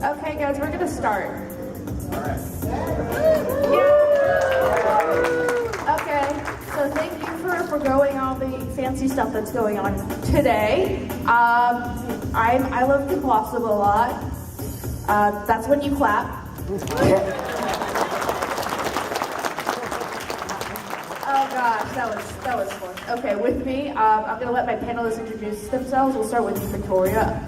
Okay, guys, we're gonna start. All right. Yeah. Okay, so thank you for forgoing all the fancy stuff that's going on today. I love Impossible a lot. That's when you clap. Oh gosh, that was fun. Okay, with me, I'm gonna let my panelists introduce themselves. We'll start with you, Victoria.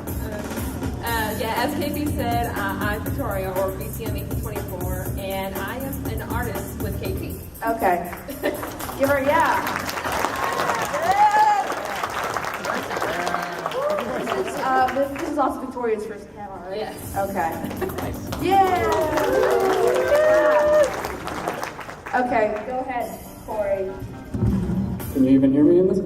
Yeah, as KP said, I'm Victoria, or BCM1824, and I am an artist with KP. Okay. Give her, yeah. This is also Victoria's first panel, right? Yes. Okay. Yeah. Okay, go ahead, Corey. Can you even hear me in this?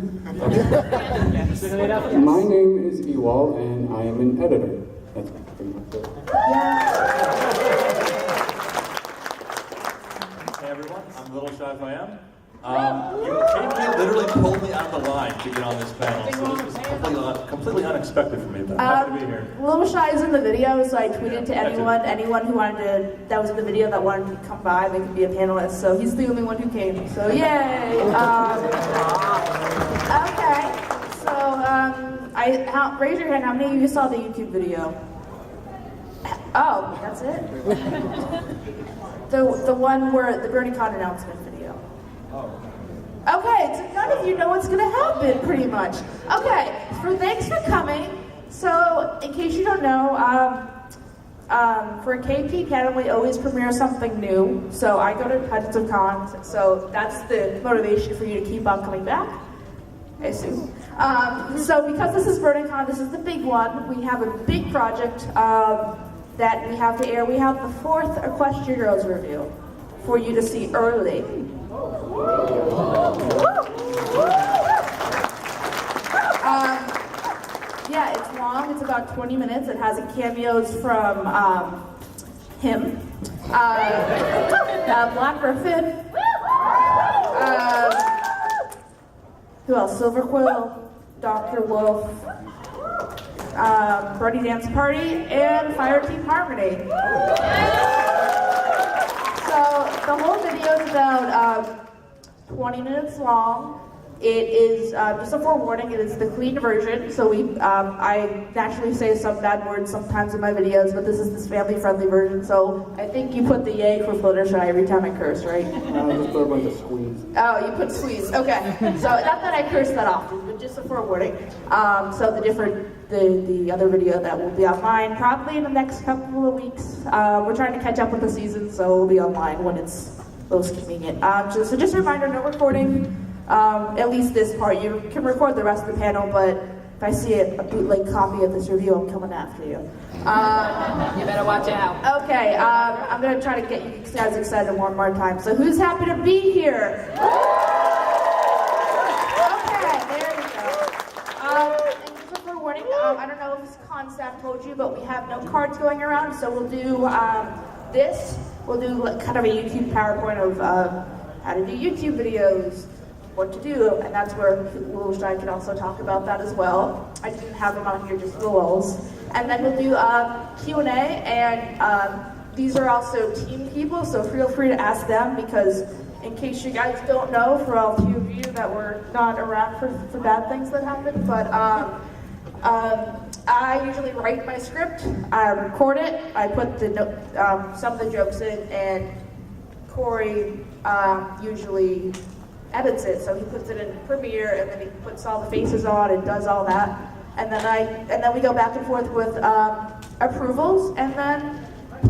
My name is Ewald, and I am an editor. That's pretty much it. Hey everyone, I'm a little shy if I am. KP literally pulled me out of the line to get on this panel, so this was completely unexpected for me, but I'm happy to be here. Little Shy is in the video, so I tweeted to anyone who wanted to, that was in the video that wanted to come by, they could be a panelist, so he's the only one who came, so yay! Okay, so raise your hand, how many of you saw the YouTube video? Oh, that's it? The one where the BronyCon announcement video. Okay, so none of you know what's gonna happen, pretty much. Okay, so thanks for coming. So, in case you don't know, for a KP panel, we always premiere something new. So I go to hundreds of cons, so that's the motivation for you to keep on coming back, I assume. So because this is BronyCon, this is the big one. We have a big project that we have to air. We have the 4th Equestria Girls review for you to see early. Yeah, it's long. It's about 20 minutes. It has cameos from him, Black Griffin, who else? Silver Quill, Dr. Wolf, Brody Dance Party, and Fire Team Harmony. So the whole video is about 20 minutes long. It is, just a forewarning, it is the clean version, so I naturally say some bad words sometimes in my videos, but this is this family-friendly version, so I think you put the yay for Fluttershy every time I curse, right? I just put a bunch of squeeze. Oh, you put squeeze, okay. So, not that I curse that often, but just a forewarning. So the other video that will be online probably in the next couple of weeks. We're trying to catch up with the season, so it'll be online when it's most convenient. So just a reminder, no recording. At least this part. You can record the rest of the panel, but if I see a bootleg copy of this review, I'm coming after you. You better watch out. Okay, I'm going to try to get you guys excited one more time. So who's happy to be here? Okay, there you go. And just a forewarning, I don't know if this concept told you, but we have no cards going around, so we'll do this. We'll do kind of a YouTube PowerPoint of how to do YouTube videos, what to do, and that's where Little Shy can also talk about that as well. I didn't have them on here, just the lulz. And then we'll do Q&A, and these are also team people, so feel free to ask them, because in case you guys don't know, for all two of you that were not around for bad things that happened, but I usually write my script, I record it, I put some of the jokes in, and Corey usually edits it, so he puts it in Premiere, and then he puts all the faces on and does all that, and then we go back and forth with approvals, and then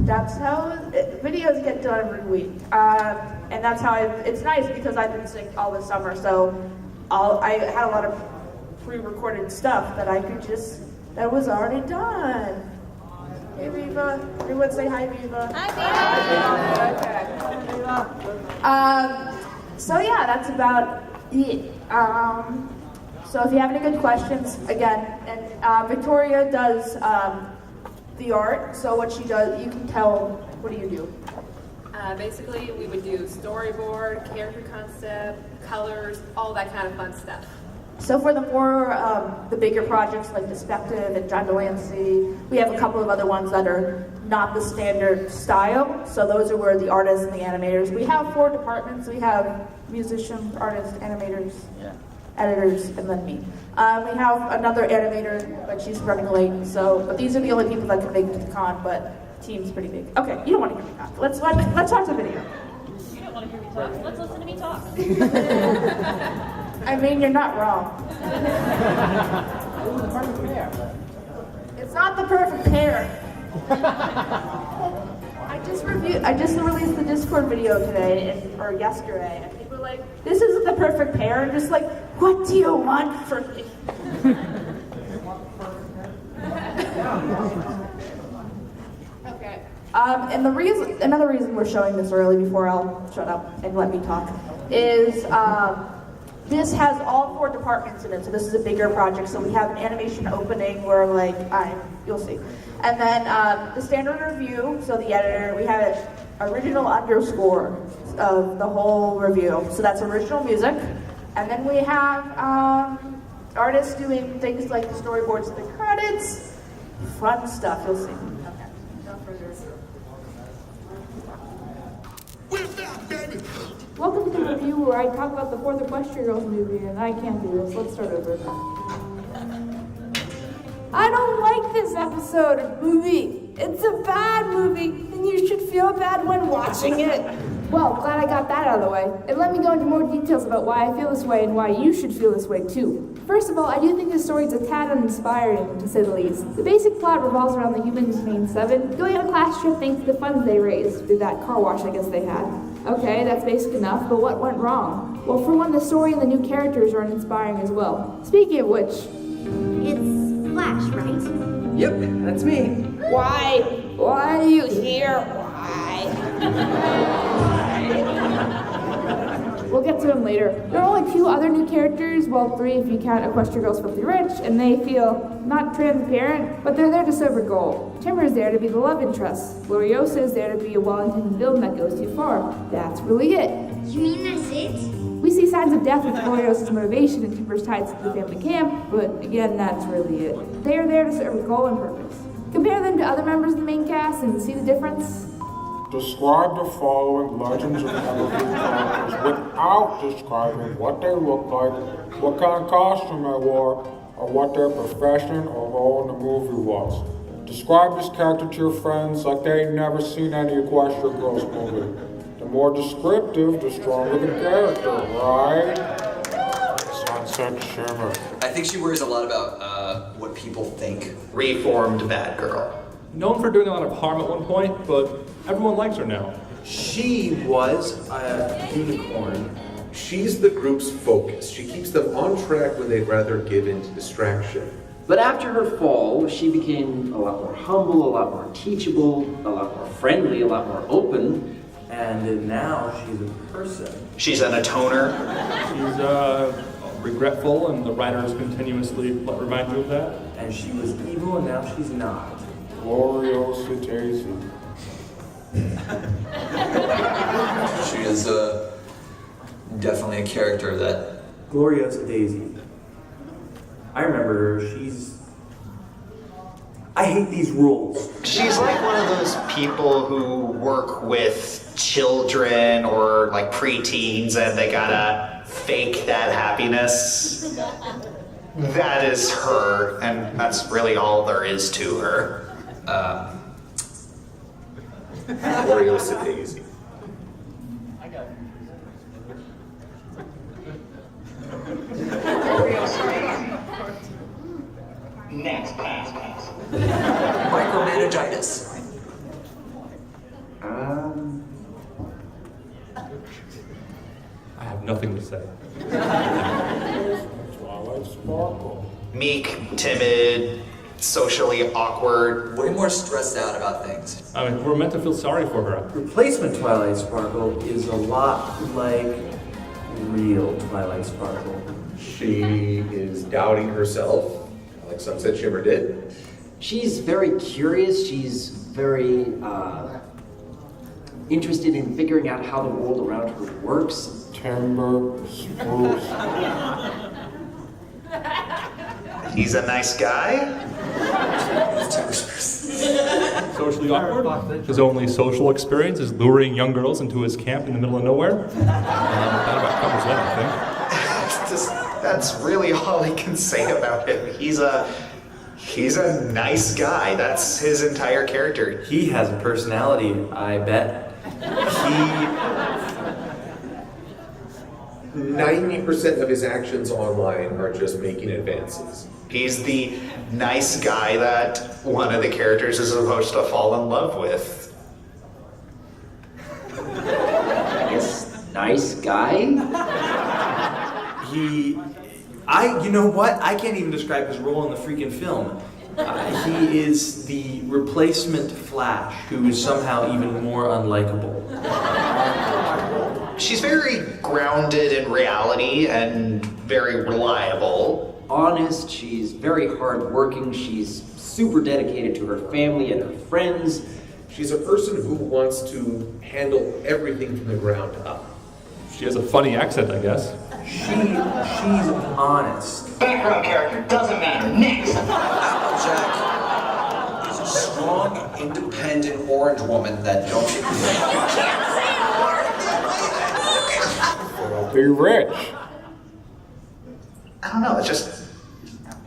that's how videos get done every week. And that's how it's nice because I've been sick all this summer, so I had a lot of pre-recorded stuff that that was already done. Hey Viva, everyone say hi Viva. Hi Viva. Okay. So yeah, that's about it. So if you have any good questions, again, and Victoria does the art, so what she does, you can tell, what do you do? Basically, we would do storyboard, character concept, colors, all that kind of fun stuff. So for the more, the bigger projects like Perspective and John Delancey, we have a couple of other ones that are not the standard style. So those are where the artists and the animators. We have 4 departments. We have musicians, artists, animators, editors, and then me. We have another animator, but she's running late. So, but these are the only people that can make it to the con. But the team's pretty big. Okay, you don't want to hear me talk. Let's watch the video. You don't want to hear me talk. Let's listen to me talk. I mean, you're not wrong. It's not the perfect pair. I just released the Discord video today, or yesterday, and people were like, this isn't the perfect pair. I'm just like, what do you want from me? Okay. And another reason we're showing this early before I'll shut up and let me talk, is this has all 4 departments in it, so this is a bigger project. So we have an animation opening where you'll see. And then the standard review, so the editor, we have an original underscore of the whole review. So that's original music. And then we have artists doing things like the storyboards and the credits. Fun stuff, you'll see. Okay, no further ado. Welcome to the review where I talk about the 4th Equestria Girls movie, and I can't do this. Let's start over. I don't like this episode of movie. It's a bad movie, and you should feel bad when watching it. Well, glad I got that out of the way. And let me go into more details about why I feel this way and why you should feel this way too. First of all, I do think this story is a tad uninspiring, to say the least. The basic plot revolves around the humans named Seven going on a class trip thanks to the funds they raised through that car wash I guess they had. Okay, that's basic enough, but what went wrong? Well, for one, the story and the new characters are uninspiring as well. Speaking of which... It's Flash, right? Yep, that's me. Why? Why are you here? Why? We'll get to them later. There are only 2 other new characters, well 3 if you count Equestria Girls Filthy Rich, and they feel not transparent, but they're there to serve a goal. Timber is there to be the love interest. Gloriosa is there to be a well-intended villain that goes too far. That's really it. You mean that's it? We see signs of death with Gloriosa's motivation and Timber's ties to the family camp, but again, that's really it. They are there to serve a goal and purpose. Compare them to other members of the main cast and see the difference. Describe the following Legends of Evergreen characters without describing what they look like, what kind of costume they wore, or what their profession or role in the movie was. Describe this character to your friends like they ain't never seen any Equestria Girls movie. The more descriptive, the stronger the character, right? Sunset Shimmer. I think she worries a lot about what people think. Reformed bad girl. Known for doing a lot of harm at one point, but everyone likes her now. She was a unicorn. She's the group's focus. She keeps them on track when they'd rather give in to distraction. But after her fall, she became a lot more humble, a lot more teachable, a lot more friendly, a lot more open. And now she's a person. She's an atoner. She's regretful, and the writers continuously remind you of that. And she was evil, and now she's not. Gloriosa Daisy. She is definitely a character that... Gloriosa Daisy. I remember her. I hate these rules. She's like one of those people who work with children or like preteens and they gotta fake that happiness. That is her, and that's really all there is to her. Gloriosa Daisy. Next, pass. Micromanagitis. I have nothing to say. Twilight Sparkle. Meek, timid, socially awkward, way more stressed out about things. I mean, we're meant to feel sorry for her. Replacement Twilight Sparkle is a lot like real Twilight Sparkle. She is doubting herself, like Sunset Shimmer did. She's very curious. She's very interested in figuring out how the world around her works. Timber Spruce. He's a nice guy. Socially awkward. His only social experience is luring young girls into his camp in the middle of nowhere. That about covers that, I think. That's really all I can say about him. He's a nice guy. That's his entire character. He has a personality, I bet. 90% of his actions online are just making advances. He's the nice guy that one of the characters is supposed to fall in love with. Nice guy? You know what? I can't even describe his role in the freaking film. He is the replacement Flash, who is somehow even more unlikable. She's very grounded in reality and very reliable. Honest, she's very hardworking, she's super dedicated to her family and her friends. She's a person who wants to handle everything from the ground up. She has a funny accent, I guess. She's honest. Background character doesn't matter. Next. Applejack is a strong, independent orange woman that don't. You can't Be rich. I don't know, it's just...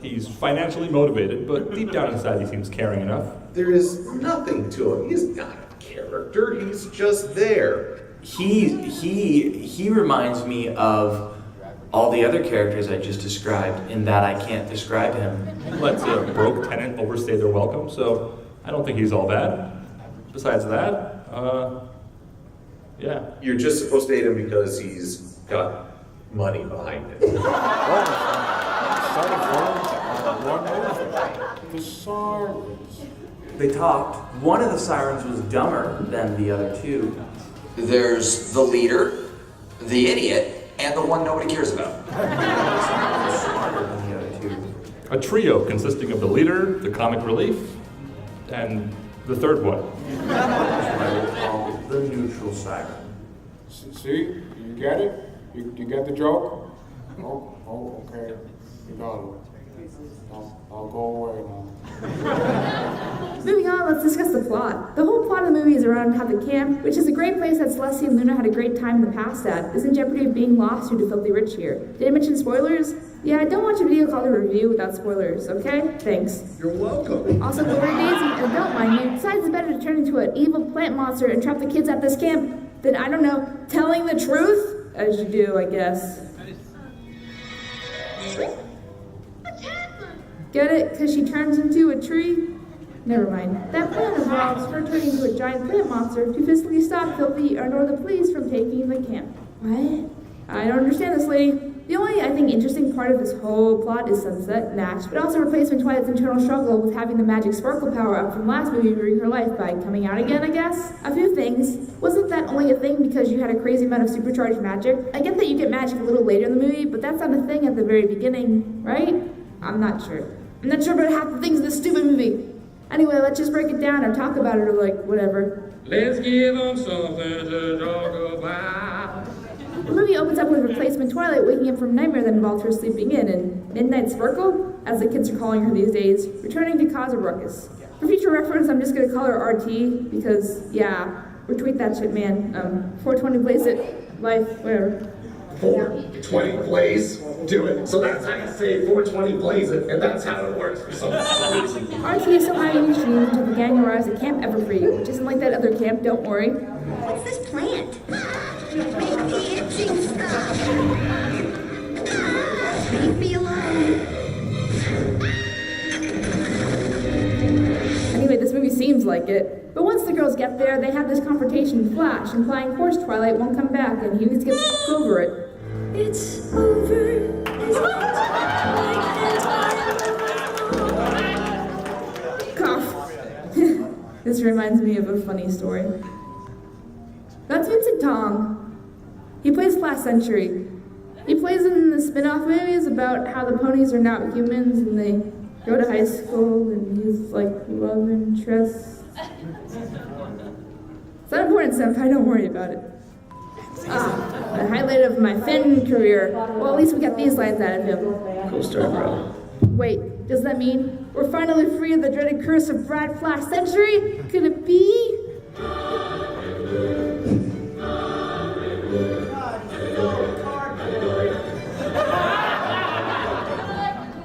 He's financially motivated, but deep down inside he seems caring enough. There is nothing to him. He's not a character. He's just there. He reminds me of all the other characters I just described, in that I can't describe him. Let's see, a broke tenant overstay their welcome, so I don't think he's all bad. Besides that, yeah. You're just supposed to hate him because he's got money behind it. The sirens. They talked. One of the sirens was dumber than the other two. There's the leader, the idiot, and the one nobody cares about. Smarter than the other two. A trio consisting of the leader, the comic relief, and the third one. I would call the neutral siren. See? You get it? You get the joke? Oh, okay. You got it. I'll go away now. Moving on, let's discuss the plot. The whole plot of the movie is around how the camp, which is a great place that Celestia and Luna had a great time in the past at, is in jeopardy of being lost due to filthy rich here. Did I mention spoilers? Yeah, I don't watch a video called a review without spoilers, okay? Thanks. You're welcome. Also, Glory Daisy, and don't mind me, besides it's better to turn into an evil plant monster and trap the kids at this camp than, I don't know, telling the truth? As you do, I guess. Get it? Because she turns into a tree? Never mind. That plan involves her turning into a giant plant monster to physically stop Filthy or nor the police from taking the camp. What? I don't understand this, lady. The only, I think, interesting part of this whole plot is Sunset, Nash, but also replacement Twilight's internal struggle with having the magic sparkle power up from last movie during her life by coming out again, I guess? A few things. Wasn't that only a thing because you had a crazy amount of supercharged magic? I get that you get magic a little later in the movie, but that's not a thing at the very beginning, right? I'm not sure. I'm not sure about half the things in this stupid movie. Anyway, let's just break it down or talk about it or like, whatever. Let's give them something to talk about. The movie opens up with replacement Twilight waking up from a nightmare that involved her sleeping in, and Midnight Sparkle, as the kids are calling her these days, returning to cause a ruckus. For future reference, I'm just gonna call her RT, because, yeah, retweet that shit, man. 420 Blaze It, life, whatever. 420 Blaze? Do it. So that's how you say 420 Blaze It, and that's how it works for some reason. RT is somehow unique dreams until the gang arrives at Camp Everfree, which isn't like that other camp, don't worry. What's this plant? Make the itching stop. Leave me alone. Anyway, this movie seems like it. But once the girls get there, they have this confrontation with Flash, implying of course Twilight won't come back and he needs to get over it. It's over, isn't it? Cough. This reminds me of a funny story. That's Vincent Tong. He plays Flash Century. He plays in the spin-off movies about how the ponies are not humans and they go to high school and he's like love interest. It's not important, Senpai, don't worry about it. The highlight of my Finn career. Well, at least we got these lines out of him. Cool story, bro. Wait, Does that mean we're finally free of the dreaded curse of Brad Flash Century? Could it be?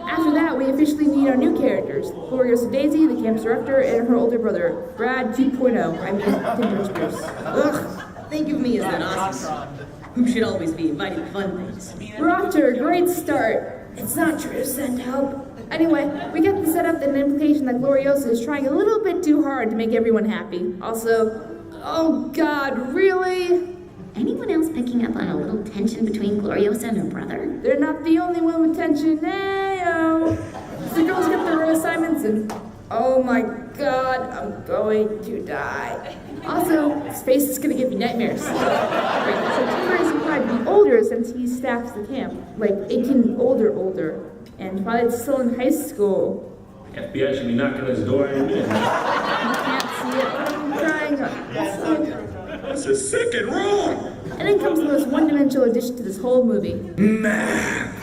After that, we officially meet our new characters. Gloriosa Daisy, the camp's director, and her older brother, Brad 2.0. I mean, Timber's Bruce. Ugh. Think of me as the narcissist, who should always be invited to fun things. We're off to a great start. It's not true, send help. Anyway, we get the setup and the implication that Gloriosa is trying a little bit too hard to make everyone happy. Also, oh God, really? Anyone else picking up on a little tension between Gloriosa and her brother? They're not the only one with tension. Hey-oh. The girls get their own assignments and, oh my God, I'm going to die. Also, space is gonna give me nightmares. Right, so Timber is implied to be older since he staffs the camp. Like 18 older. And Twilight's still in high school. FBI should be knocking on his door in a minute. You can't see it, but I'm trying. That's a second wrong. And then comes the most one-dimensional addition to this whole movie. Man.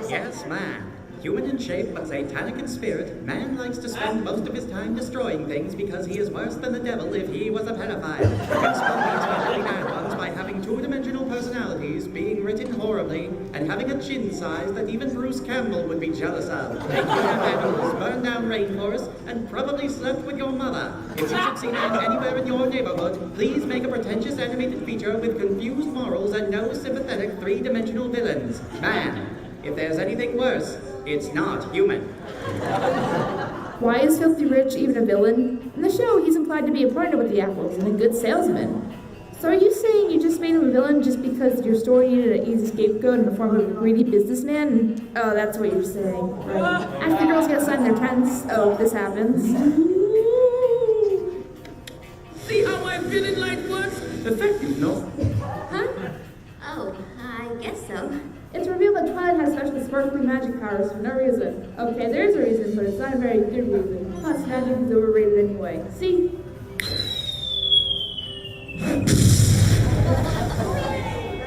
Yes, man. Human in shape but satanic in spirit, man likes to spend most of his time destroying things because he is worse than the devil if he was a pedophile. Exposing especially bad ones by having two-dimensional personalities, being written horribly, and having a chin size that even Bruce Campbell would be jealous of. Making have animals, burned down rainforests, and probably slept with your mother. If you should see man anywhere in your neighborhood, please make a pretentious animated feature with confused morals and no sympathetic three-dimensional villains. Man, if there's anything worse, it's not human. Why is Filthy Rich even a villain? In the show, he's implied to be a partner with the Apples and a good salesman. So are you saying you just made him a villain just because your story needed an easy scapegoat in the form of a greedy businessman? Oh, that's what you're saying. Right. After the girls get assigned their tents, oh, this happens. See how my villain light works? Effective, no? Huh? Oh, I guess so. It's revealed that Twilight has special sparkly magic powers for no reason. Okay, there's a reason, but it's not a very good reason. Plus, magic is overrated anyway. See?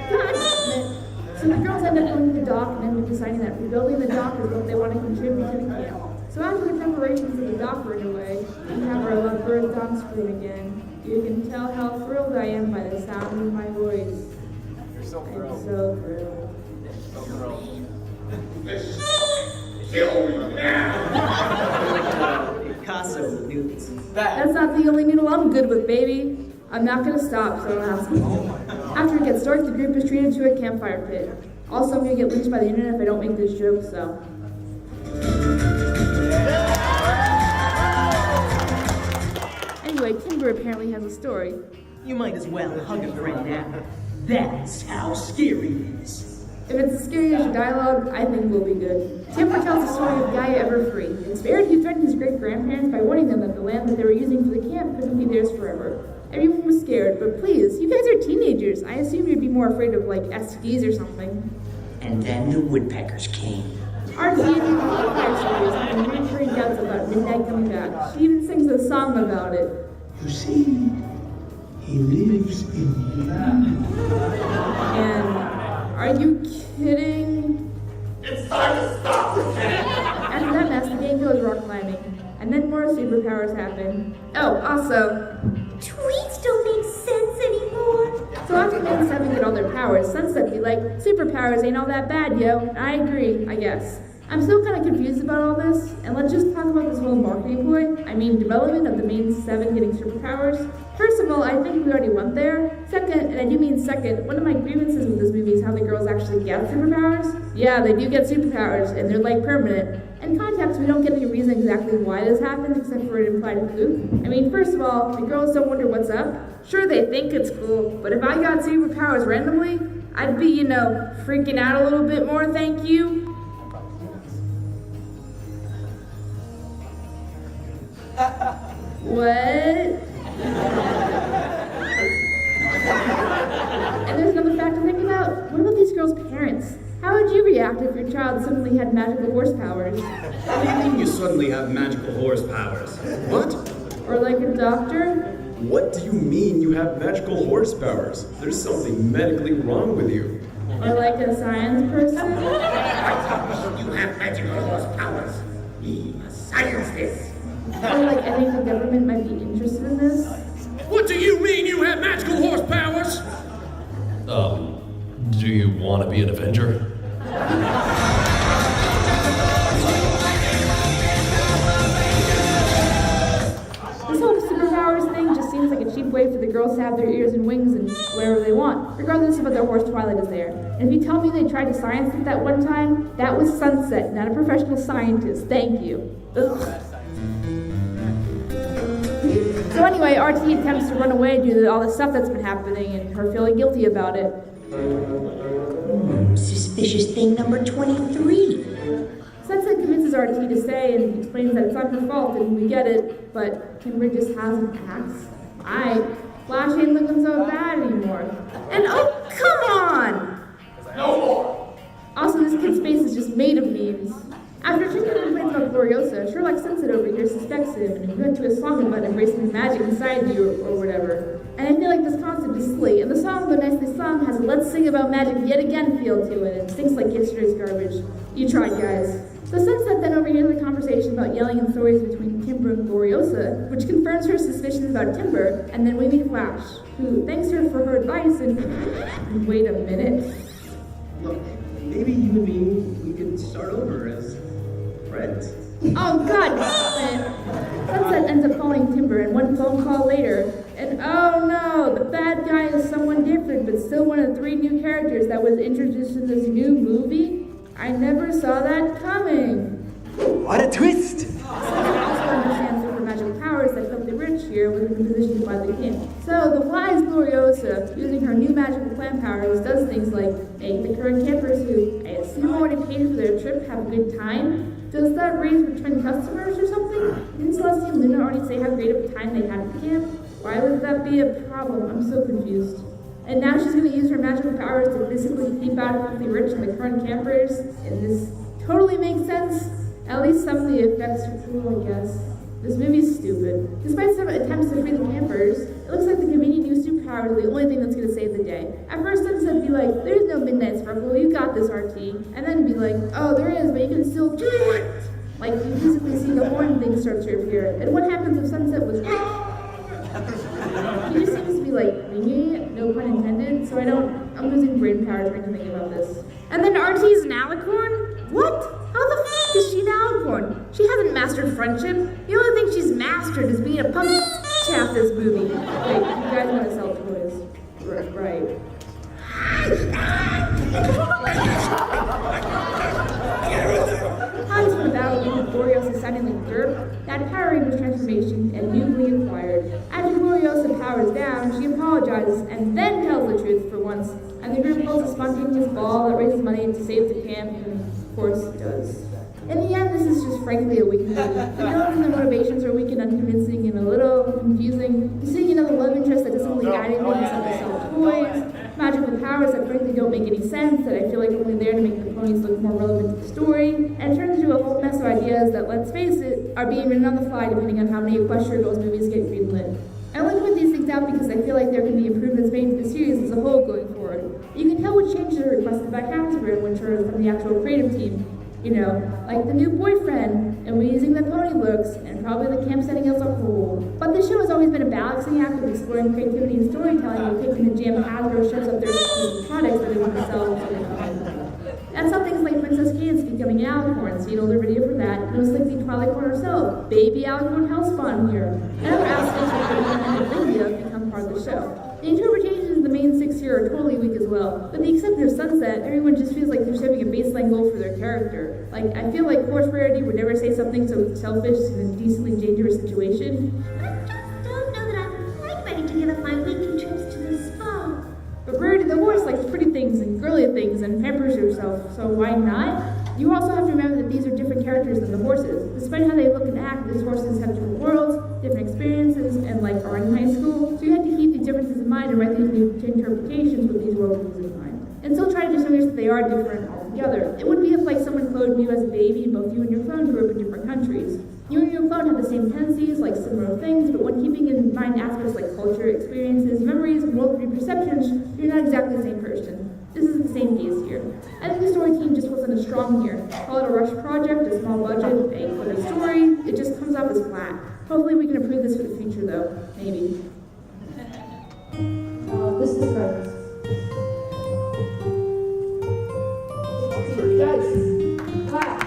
God! So the girls end up going to the dock and end up deciding that rebuilding the dock is what they want to contribute to the camp. So after the preparations of the dock are underway, we have our lovebirds on screen again. You can tell how thrilled I am by the sound of my voice. You're so thrilled. I'm so thrilled. Kill me now. Picasso nudes. That's not the only noodle I'm good with, baby. I'm not gonna stop, so don't ask me. After it gets dark, the group is treated to a campfire pit. Also, I'm gonna get lynched by the internet if I don't make this joke, so. Anyway, Timber apparently has a story. You might as well hug a friend now. That's how scary it is. If it's as scary as your dialogue, I think we'll be good. Timber tells the story of Gaia Everfree. It's fair he threatened his great-grandparents by warning them that the land that they were using for the camp couldn't be theirs forever. Everyone was scared, but please, you guys are teenagers. I assume you'd be more afraid of, like, STDs or something. And then the woodpeckers came. Our D&D campfire stories have been reassuring doubts about Midnight coming back. She even sings a song about it. You see, he lives in you. And are you kidding? It's time to stop this. After that mess, the gang goes rock climbing. And then more superpowers happen. Oh, also, Tweets don't make sense anymore. so after Men 7 get all their powers, Sunset be like, superpowers ain't all that bad, yo. And I agree, I guess. I'm still kind of confused about all this, and let's just talk about this whole marketing ploy. I mean, development of the main 7 getting superpowers. First of all, I think we already went there. Second, and I do mean second, one of my grievances with this movie is how the girls actually get superpowers. Yeah, they do get superpowers, and they're like permanent. In context, we don't get any reason exactly why this happened, except for an implied fluke. I mean, first of all, the girls don't wonder what's up. Sure, they think it's cool, but if I got superpowers randomly, I'd be, freaking out a little bit more, thank you. What? And there's another fact to think about. What about these girls' parents? How would you react if your child suddenly had magical horse powers? What do you mean you suddenly have magical horse powers? What? Or like a doctor? What do you mean you have magical horse powers? There's something medically wrong with you. Or like a science person? You have magical horse powers. We must science this. Or like I think the government might be interested in this. What do you mean you have magical horse powers? Do you want to be an Avenger? This whole superpowers thing just seems like a cheap way for the girls to have their ears and wings and whatever they want, regardless of whether horse Twilight is there. And if you tell me they tried to science it that one time, that was Sunset, not a professional scientist. Thank you. Ugh. So anyway, RT attempts to run away due to all the stuff that's been happening and her feeling guilty about it. Suspicious thing number 23. Sunset convinces RT to stay and explains that it's not her fault, and we get it, but Kimber just has an axe. Flash ain't looking so bad anymore. And oh, come on! No more! Also, this kid's face is just made of memes. After Tinker complains about Gloriosa, Sherlock Sunset over here suspects him and went to a song about embracing the magic inside you or whatever. And I feel like this concept is silly, and the song, though nicely sung, has a let's sing about magic yet again feel to it, and stinks like yesterday's garbage. You tried, guys. So Sunset then overhears the conversation about yelling and stories between Timber and Gloriosa, which confirms her suspicions about Timber, and then we meet Flash, who thanks her for her advice and wait a minute. Look, maybe you and me, we could start over as friends. Oh god! Sunset ends up calling Timber, and one phone call later, and oh no, the bad guy is someone different, but still one of the 3 new characters that was introduced in this new movie? I never saw that coming. What a twist! Also understands super magical powers that filthy rich here within the position by the king. So the wise Gloriosa, using her new magical plant powers, does things like make the current campers who I assume already paid for their trip have a good time. Does that raise return customers or something? Didn't Celestia and Luna already say how great of a time they had at the camp? Why would that be a problem? I'm so confused. And now she's going to use her magical powers to physically keep out filthy rich and the current campers, and this totally makes sense. At least some of the effects are cool, I guess. This movie's stupid. Despite some attempts to free the campers, it looks like the convenient new superpower is the only thing that's going to save the day. At first, Sunset would be like, there's no midnight sparkle, you got this, RT. And then be like, oh, there is, but you can still do it! Like, you physically see the horn thing start to appear. And what happens if Sunset was He just seems to be like ringing it, no pun intended, so I'm losing brain power trying to think about this. And then RT's an alicorn? What? How the f*** is she an alicorn? She hasn't mastered friendship. The only thing she's mastered is being a punk chaff this movie. Wait, you guys want to sell toys. Right. Times for the battle with Gloriosa sounding like derp, that Power Rangers transformation and newly acquired. After Gloriosa powers down, she apologizes and then tells the truth for once, and the group pulls a spontaneous ball that raises money to save the camp, and of course it does. In the end, this is just frankly a weak movie. The villains and the motivations are weak and unconvincing and a little confusing. You see, the love interest that doesn't really add anything except to sell toys, magical powers that frankly don't make any sense, that I feel like are only there to make the ponies look more relevant to the story, and it turns into a whole mess of ideas that, let's face it, are being written on the fly depending on how many Equestria Girls movies get greenlit. I only point these things out because I feel like there can be improvements made to the series as a whole going forward. You can tell which changes are requested by Hasbro and which are from the actual creative team. Like the new boyfriend, and we're using the pony looks, and probably the camp setting as a whole. But the show has always been a balancing act of exploring creativity and storytelling and taking the jam Hasbro shows up their exclusive products that they want to sell. That's how things like Princess Cansky becoming an alicorn, see an older video for that, and it was like the Twilight Corn herself, baby alicorn hellspawn here. And other aspects of the Lydia have become part of the show. The interpretations of the main 6 here are totally weak as well. With the exception of Sunset, everyone just feels like they're serving a baseline goal for their character. Like, I feel like Horse Rarity would never say something so selfish in a decently dangerous situation. I just don't know that I'm quite ready to give up my weekly trips to the spa. But Rarity the horse likes pretty things and girly things and pampers herself, so why not? You also have to remember that these are different characters than the horses. Despite how they look and act, these horses have different worlds, different experiences, and are in high school, so you have to keep these differences in mind and write these new interpretations with these worldviews in mind. And still try to distinguish that they are different altogether. It wouldn't be if someone cloned you as a baby and both you and your clone grew up in different countries. You and your clone have the same tendencies, similar things, but when keeping in mind aspects like culture, experiences, memories, and worldview perceptions, you're not exactly the same person. This is the same case here. I think the story team just wasn't as strong here. Call it a rush project, a small budget, bang for the story, it just comes off as flat. Hopefully we can improve this for the future though, maybe. This is the credits. Guys, clap.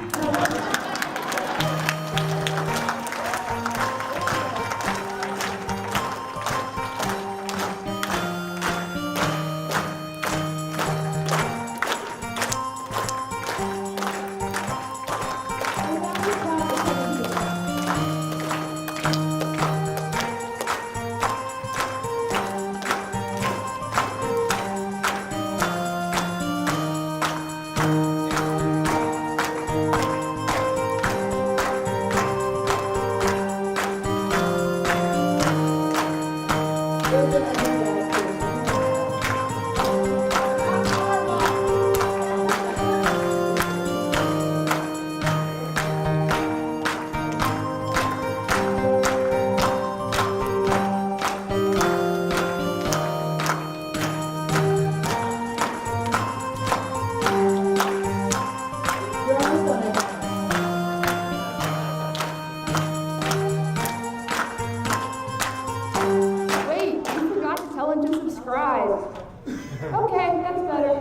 Okay, that's better.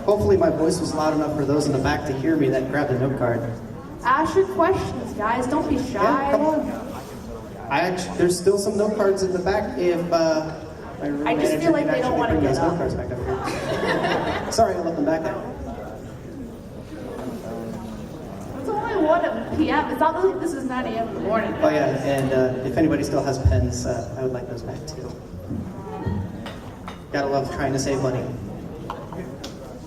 Hopefully my voice was loud enough for those in the back to hear me that grabbed the note card. Ask your questions, guys. Don't be shy. Yeah, come on. There's still some note cards in the back if my room I just manager feel like can they don't actually want to bring get those note up. cards back up here. Sorry, I left them back there. It's only 1 p.m. It's not like this is 9 a.m. in the morning. Oh yeah, and if anybody still has pens, I would like those back too. Gotta love trying to save money.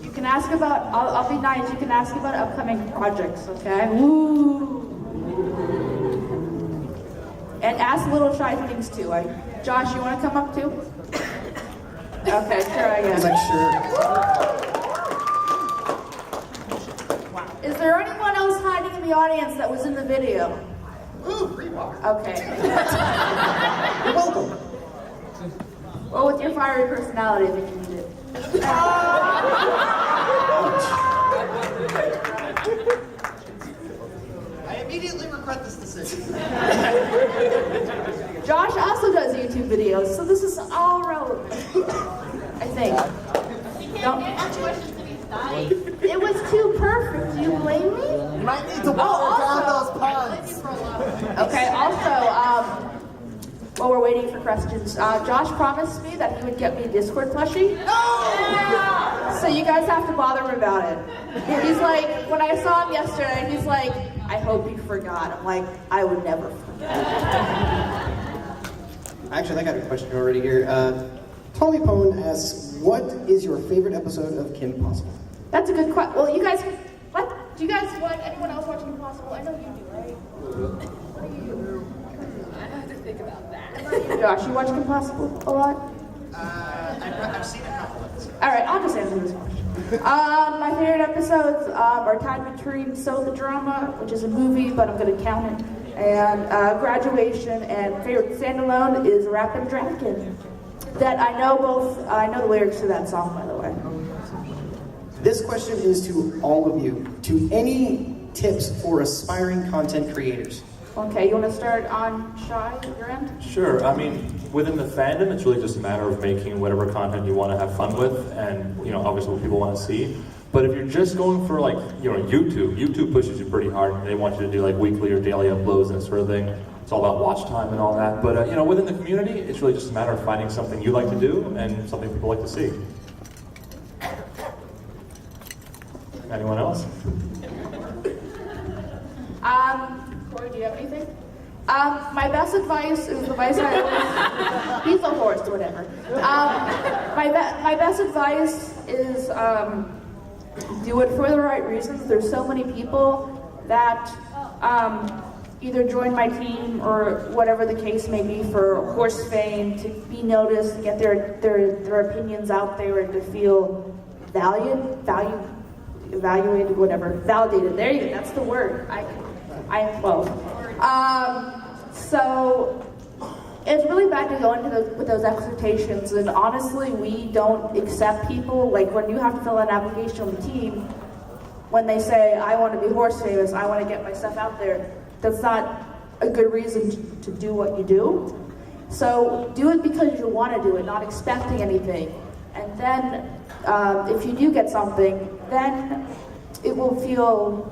You can ask about, I'll be nice, you can ask about upcoming projects, okay? Woo! And ask little shy things too. Josh, you want to come up too? Okay, sure, I guess. He's like, sure. Is there anyone else hiding in the audience that was in the video? Ooh, free water. Okay. You're welcome. Well, with your fiery personality, I think you need it. I immediately regret this decision. Josh also does YouTube videos, so this is all relevant. I think. Don't. It was too perfect. Do you blame me? You might need to water down those puns. Okay, also, while we're waiting for questions, Josh promised me that he would get me a Discord plushie. No! So you guys have to bother him about it. He's like, when I saw him yesterday, he's like, I hope you forgot. I'm like, I would never forget. Actually, I got a question already here. Tommy Pone asks, what is your favorite episode of Kim Possible? That's a good question. Well, you guys, what? Do you guys want anyone else watching Impossible? I know you do, right? What do you do? I have to think about that. Josh, you watch Impossible a lot? I've seen a couple of them. All right, I'll just answer this question. My favorite episodes are Time Between So the Drama, which is a movie, but I'm going to count it, and Graduation, and favorite standalone is Rappin' Drafkin'. That I know the lyrics to that song, by the way. This question is to all of you. To any tips for aspiring content creators? Okay, you want to start on Shy, your end? Sure. I mean, within the fandom, it's really just a matter of making whatever content you want to have fun with, and obviously what people want to see. But if you're just going for YouTube pushes you pretty hard, and they want you to do weekly or daily uploads and that sort of thing. It's all about watch time and all that. But within the community, it's really just a matter of finding something you like to do and something people like to see. Anyone else? Corey, do you have anything? My best advice is the advice I always... He's a horse, whatever. My best advice is do it for the right reasons. There's so many people that either join my team or whatever the case may be for horse fame, to be noticed, to get their opinions out there, and to feel valued. evaluated, whatever, validated. There you go. That's the word. I am 12. So it's really bad to go into with those expectations, and honestly, we don't accept people. Like when you have to fill out an application on the team, when they say, I want to be horse famous, I want to get my stuff out there, that's not a good reason to do what you do. So do it because you want to do it, not expecting anything. And then if you do get something, then it won't feel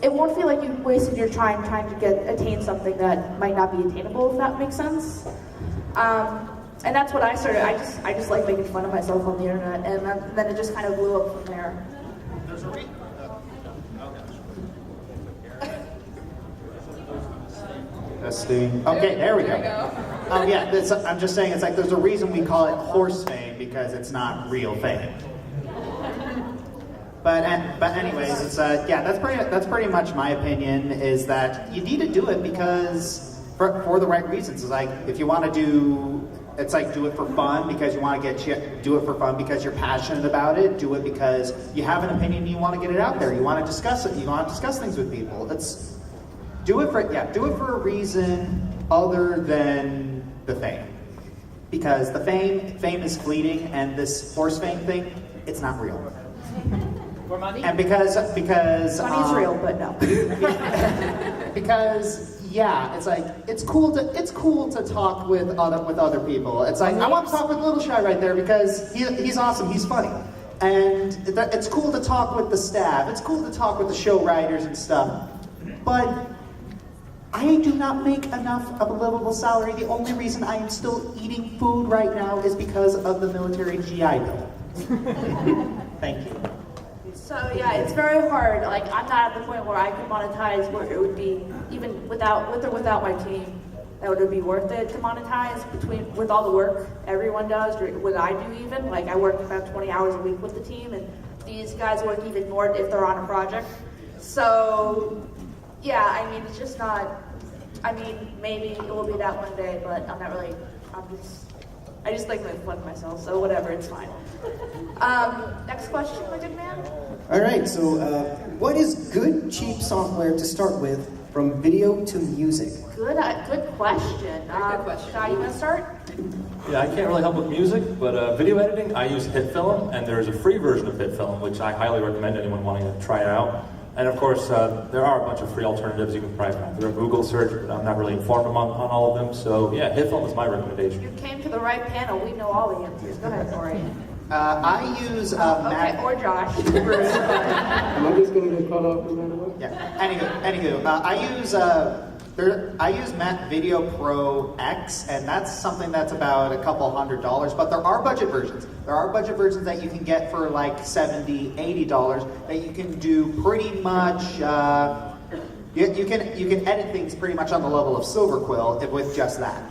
like you wasted your time trying to attain something that might not be attainable, if that makes sense. And that's what I started. I just like making fun of myself on the internet, and then it just kind of blew up from there. Testing. Okay, there we go. Yeah, I'm just saying, it's like there's a reason we call it horse fame, because it's not real fame. But anyways, it's yeah, that's pretty much my opinion, is that you need to do it because for the right reasons. It's like if you want to do, it's like do it for fun because you want to do it for fun because you're passionate about it. Do it because you have an opinion and you want to get it out there. You want to discuss it. You want to discuss things with people. Do it for a reason other than the fame, because the fame is fleeting, and this horse fame thing, it's not real. For money? And because money's real, but no. Because yeah, it's like it's cool to talk with other people. It's like I want to talk with Little Shy right there because he's awesome, he's funny. And it's cool to talk with the staff. It's cool to talk with the show writers and stuff. But I do not make enough of a livable salary. The only reason I am still eating food right now is because of the military GI Bill. Thank you. So yeah, it's very hard. Like I'm not at the point where I can monetize where it would be, even with or without my team, that would be worth it to monetize with all the work everyone does, or what I do even. Like I work about 20 hours a week with the team, and these guys work even more if they're on a project. So yeah, I mean, it's just not, I mean, maybe it will be that one day, but I'm not really, I just like making fun of myself, so whatever, it's fine. Next question, my good man? All right, so what is good, cheap software to start with from video to music? Good question. Shy, you want to start? Yeah, I can't really help with music, but video editing, I use HitFilm, and there's a free version of HitFilm, which I highly recommend anyone wanting to try it out. And of course, there are a bunch of free alternatives you can probably find through a Google search, but I'm not really informed on all of them. So yeah, HitFilm is my recommendation. You came to the right panel. We know all the answers. Go ahead, Corey. I use okay, or Josh. Am I just going to get cut off no matter what? Yeah. Anywho, I use Mac Video Pro X, and that's something that's about a couple $100, but there are budget versions. There are budget versions that you can get for like $70, $80 that you can do pretty much, you can edit things pretty much on the level of Silver Quill with just that.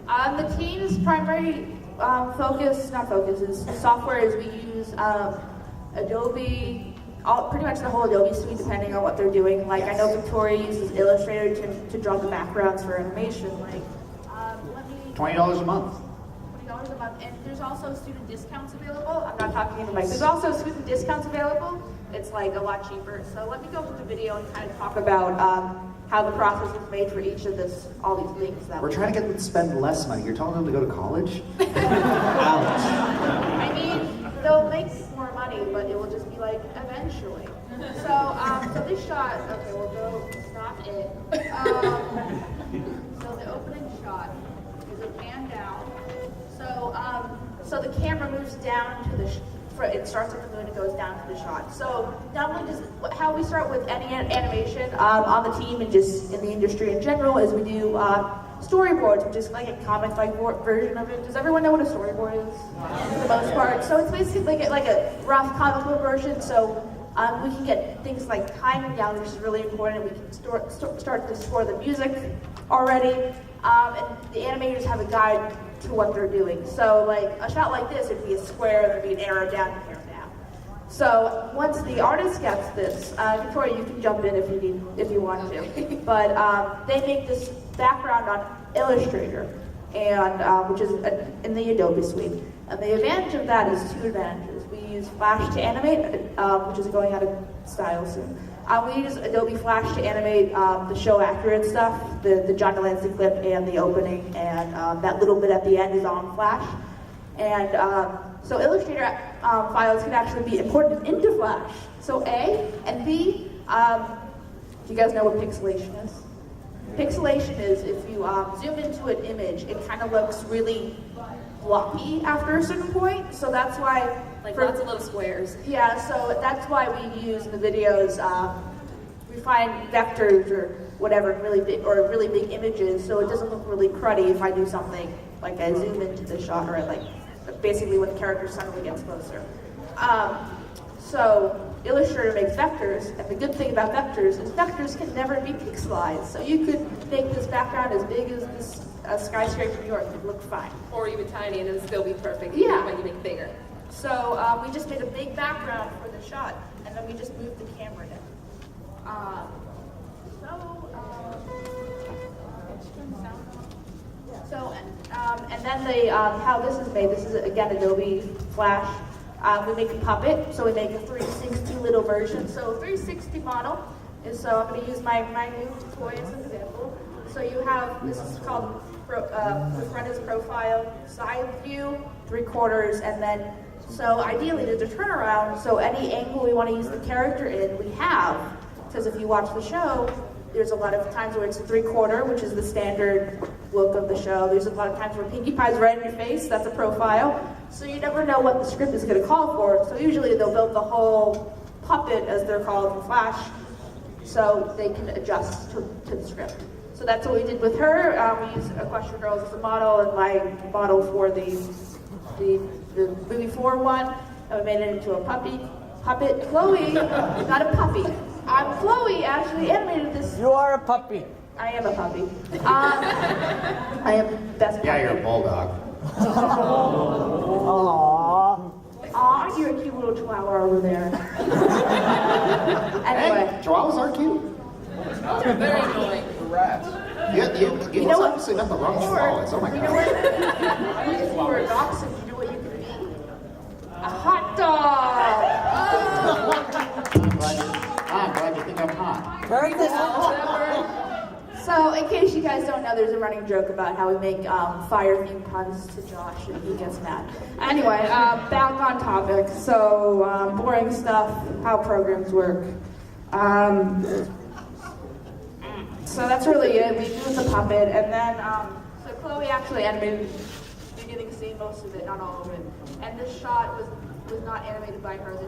The team's primary software is we use Adobe, pretty much the whole Adobe suite, depending on what they're doing. Like I know Victoria uses Illustrator to draw the backgrounds for animation. Like, $20 a month. $20 a month, and there's also student discounts available. I'm not talking about There's also student discounts available. It's like a lot cheaper. So let me go with the video and kind of talk about how the process is made for each of all these things. We're trying to get them to spend less money. You're telling them to go to college? Ouch. I mean, they'll make more money, but it will just be like eventually. So this shot, okay, we'll go, stop it. So the opening shot is a pan down. So the camera moves down to it starts at the moon and goes down to the shot. So not only how we start with any animation on the team and just in the industry in general is we do storyboards, which is like a comic-like version of it. Does everyone know what a storyboard is? For the most part. So it's basically like a rough comic book version. So we can get things like timing down, which is really important. We can start to score the music already. And the animators have a guide to what they're doing. So like a shot like this, it'd be a square, there'd be an arrow down, an arrow down. So once the artist gets this, Victoria, you can jump in if you want to. But they make this background on Illustrator, and which is in the Adobe suite. And the advantage of that is two advantages. we use Flash to animate, which is going out of style soon. We use Adobe Flash to animate the show accurate stuff, the John Delancey clip and the opening, and that little bit at the end is on Flash. And so Illustrator files can actually be imported into Flash. So A, and B, do you guys know what pixelation is? Pixelation is if you zoom into an image, it kind of looks really blocky after a certain point. So that's why, Like lots of little squares. yeah. So that's why we use in the videos. We find vectors or whatever really big images, so it doesn't look really cruddy if I do something like I zoom into the shot or like basically when the character suddenly gets closer. So Illustrator makes vectors, and the good thing about vectors is vectors can never be pixelized. So you could make this background as big as this skyscraper in New York, it would look fine. Or even tiny and it'll still be perfect. Yeah. Even when you make bigger. So we just made a big background for the shot, and then we just moved the camera down. And then how this is made, this is again Adobe Flash. We make a puppet, so we make a 360 little version. So 360 model is, so I'm going to use my new toy as an example. So you have, this is called, the front is profile, side view, 3/4, and then, so ideally there's a turnaround, so any angle we want to use the character in, we have. Because if you watch the show, there's a lot of times where it's a 3/4, which is the standard look of the show. There's a lot of times where Pinkie Pie's right in your face, that's a profile. So you never know what the script is going to call for. So usually they'll build the whole puppet, as they're called in Flash, so they can adjust to the script. So that's what we did with her. We used Equestria Girls as a model, and my model for the movie 4 one, and we made it into a puppet. Chloe, not a puppy. Chloe actually animated this. You are a puppy. I am a puppy. I am the best puppy. Yeah, you're a bulldog. Aw, you're a cute little chihuahua over there. Anyway. Hey, chihuahuas are cute. They're very annoying. Rats. You know obviously not the wrong chihuahuas. Oh my god. You know what? For a dachshund, you know what you could be? A hot dog. I'm glad you think I'm hot. So, in case you guys don't know, there's a running joke about how we make fire-themed puns to Josh and he gets mad. Anyway, back on topic. So, boring stuff, how programs work. So that's really it. We do the puppet, and then, so Chloe actually animated the beginning scene, most of it, not all of it. And this shot was not animated by her.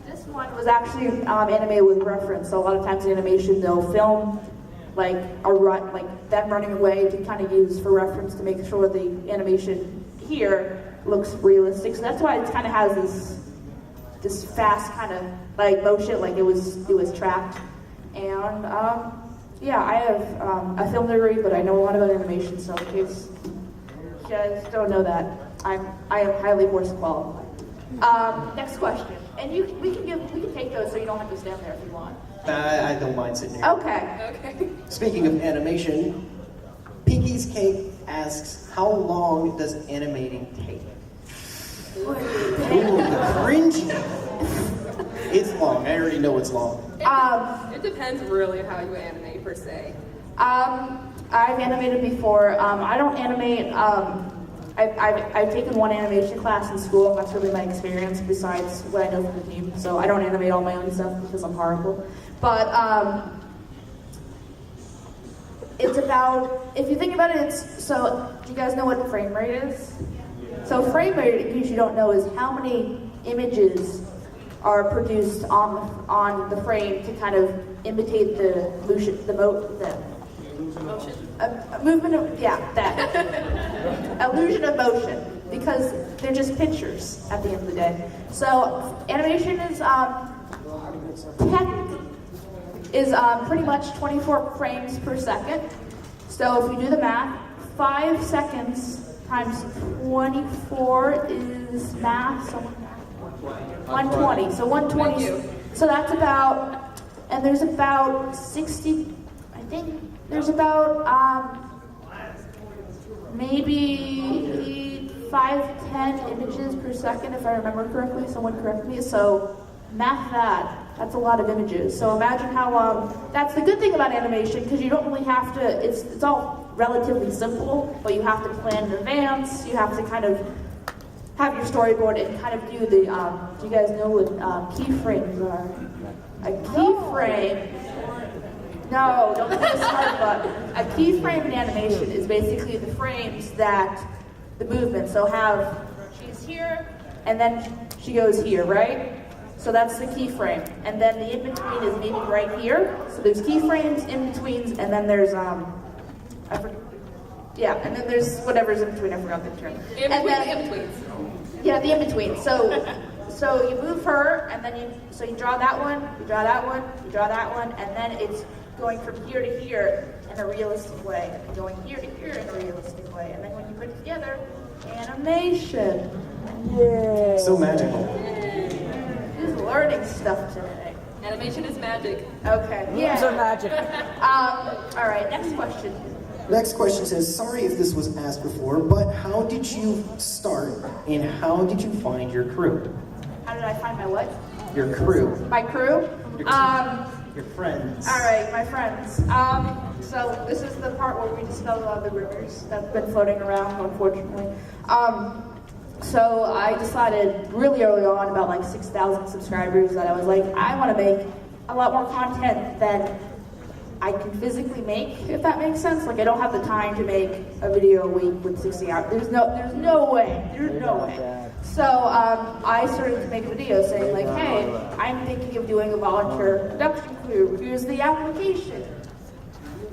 This one was actually animated with reference. So a lot of times in animation, they'll film like a run, like them running away to kind of use for reference to make sure the animation here looks realistic. So that's why it kind of has this fast kind of like motion, like it was tracked. And yeah, I have a film degree, but I know a lot about animation. So in case you guys don't know that, I am highly horse qualified. Next question. And we can take those so you don't have to stand there if you want. I don't mind sitting here. Okay. Speaking of animation, Pinky's Cake asks, how long does animating take? Ooh, the cringy. It's long. I already know it's long. It depends really how you animate per se. I've animated before. I don't animate. I've taken one animation class in school, and that's really my experience besides what I know from the team. So I don't animate all my own stuff because I'm horrible. But it's about, if you think about it, so do you guys know what frame rate is? So frame rate, in case you don't know, is how many images are produced on the frame to kind of imitate the motion, movement of, yeah, that. Illusion of motion, because they're just pictures at the end of the day. So animation is pretty much 24 frames per second. So if you do the math, 5 seconds times 24 is math, so 120. So 120. So that's about, and there's about 60, I think there's about maybe 5 to 10 images per second, if I remember correctly. Someone correct me. So math that. That's a lot of images. So imagine how, that's the good thing about animation, because you don't really have to, it's all relatively simple, but you have to plan in advance. You have to kind of have your storyboard and kind of do the, do you guys know what keyframes are? A keyframe. No, don't hit the start button. A keyframe in animation is basically the frames that the movement. So have she's here, and then she goes here, right? So that's the keyframe. And then the in-between is maybe right here. So there's keyframes, in-betweens, and then there's, yeah, and then there's whatever's in between, I forgot the term. In-betweens. Yeah, the in-between. So you move her, and then you draw that one, you draw that one, you draw that one, and then it's going from here to here in a realistic way, and going here to here in a realistic way, and then when you put it together, animation. Yay. So magical. Just learning stuff today. Animation is magic. Okay. Words are magic. All right, next question. Next question says, sorry if this was asked before, but how did you start and how did you find your crew? How did I find my what? Your crew. My crew? Your friends. All right, my friends. So this is the part where we dispel all the rumors that's been floating around, unfortunately. So I decided really early on, about like 6,000 subscribers, that I was like, I want to make a lot more content than I can physically make, if that makes sense. Like, I don't have the time to make a video a week with 60 hours. There's no way. So I started to make a video saying like, hey, I'm thinking of doing a volunteer production crew. Here's the application.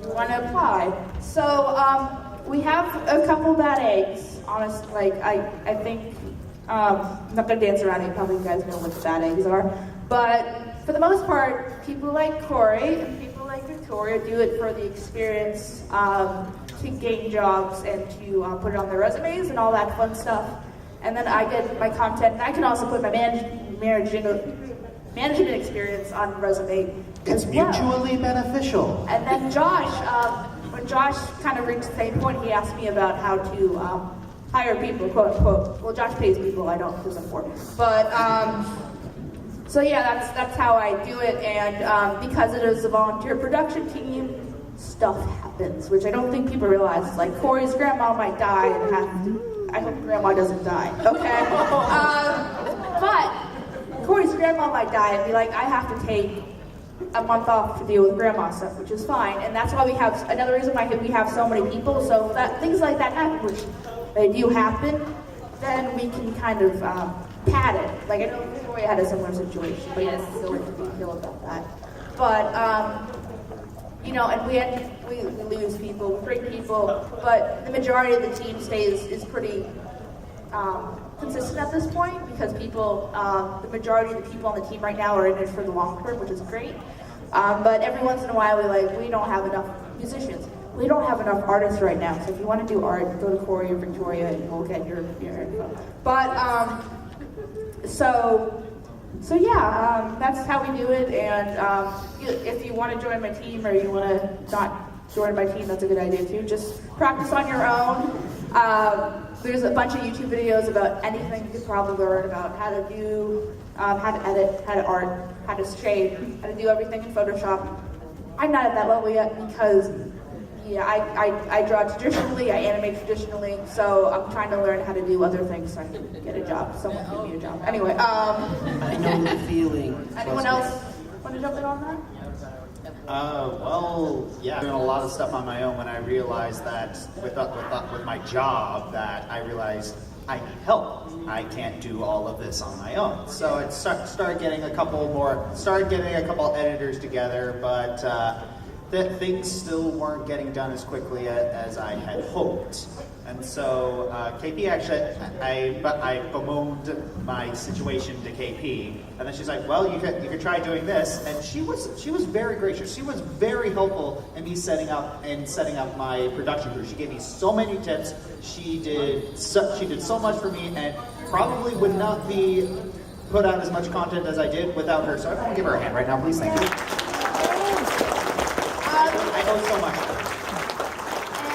You want to apply? So we have a couple bad eggs. Honestly, like I think I'm not gonna dance around it. Probably you guys know what the bad eggs are, but for the most part, people like Corey and people like Victoria do it for the experience, to gain jobs and to put it on their resumes and all that fun stuff. And then I get my content, and I can also put my management experience on the resume. It's mutually beneficial. And then Josh, when Josh kind of reached the same point, he asked me about how to hire people, quote unquote. Well, Josh pays people, I don't, because I'm poor. But so yeah, that's how I do it. And because it is a volunteer production team, stuff happens, which I don't think people realize. It's like Corey's grandma might die, and I hope grandma doesn't die. Okay. But Corey's grandma might die, and be like, I have to take a month off to deal with grandma stuff, which is fine. And that's why we have, another reason why we have so many people, so that things like that happen, which they do happen, then we can kind of pad it. Like, I know Victoria had a similar situation, but yes, so we can feel about that. But, you know, and we lose people, we bring people, but the majority of the team is pretty consistent at this point, because people, the majority of the people on the team right now are in it for the long term, which is great. But every once in a while, we don't have enough musicians. We don't have enough artists right now. So if you want to do art, go to Corey or Victoria, and we'll get your info. But so yeah, that's how we do it. And if you want to join my team, or you want to not join my team, that's a good idea too. Just practice on your own. There's a bunch of YouTube videos about anything you could probably learn about how to do, how to edit, how to art, how to shape, how to do everything in Photoshop. I'm not at that level yet because, yeah, I draw traditionally, I animate traditionally, so I'm trying to learn how to do other things so I can get a job. Someone give me a job. Anyway, I know the feeling. Anyone else want to jump in on that? Well, yeah, doing a lot of stuff on my own when I realized that with my job, that I realized I need help. I can't do all of this on my own. So it started getting a couple editors together, but things still weren't getting done as quickly as I had hoped. And so KP actually, I bemoaned my situation to KP, and then she's like, "Well, you could try doing this." And she was very gracious. She was very helpful in me setting up my production crew. She gave me so many tips. She did so much for me, and probably would not be put out as much content as I did without her. So I want to give her a hand right now, please. Thank you. I owe so much.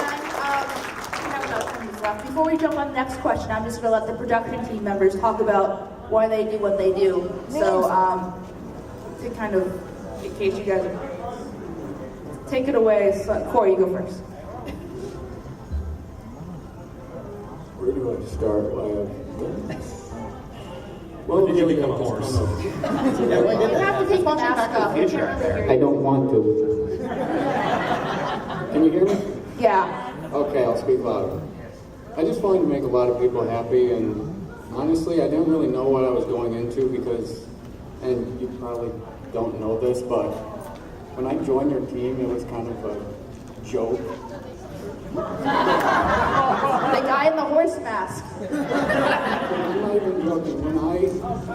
And we have about 10 minutes left. before we jump on the next question, I'm just going to let the production team members talk about why they do what they do. So, to kind of, in case you guys take it away, so, Corey, you go first. Where do I start? Well, did you become a horse? You have to take the mask off. I don't want to. Can you hear me? Yeah. Okay, I'll speak louder. I just wanted to make a lot of people happy, and honestly, I didn't really know what I was going into because, and you probably don't know this, but when I joined your team, it was kind of a joke. The guy in the horse mask. I'm not even joking. When I